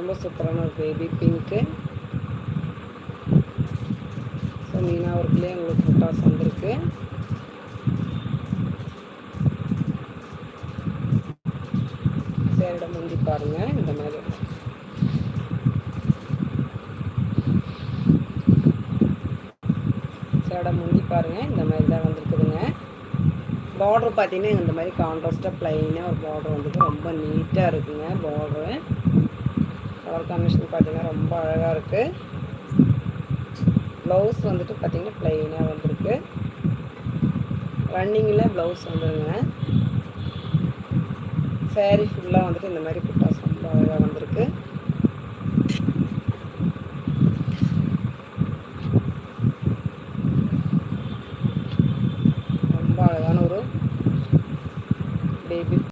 ரொம்ப சூப்பரான ஒரு பேபி பிங்க்கு. ஸோ மீனா ஒர்க்லேயே உங்களுக்கு புட்டாஸ் வந்திருக்கு. சேரோட முந்தி பாருங்கள் இந்த மாதிரி. சேரோட முந்தி பாருங்கள் இந்த மாதிரி தான் வந்திருக்குதுங்க. பார்டர் பார்த்தீங்கன்னா இந்த மாதிரி கான்ட்ராஸ்ட்டாக ப்ளைனாக ஒரு பார்டர் வந்துட்டு ரொம்ப நீட்டாக இருக்குங்க. பார்டரு கலர் காம்பினேஷன் பார்த்தீங்கன்னா ரொம்ப அழகாக இருக்குது. ப்ளவுஸ் வந்துட்டு பார்த்தீங்கன்னா ப்ளைனாக வந்திருக்கு. ரன்னிங்கில் ப்ளவுஸ் வந்துடுங்க. சேரீ ஃபுல்லாக வந்துட்டு இந்த மாதிரி புட்டாஸ் ரொம்ப அழகாக வந்திருக்கு.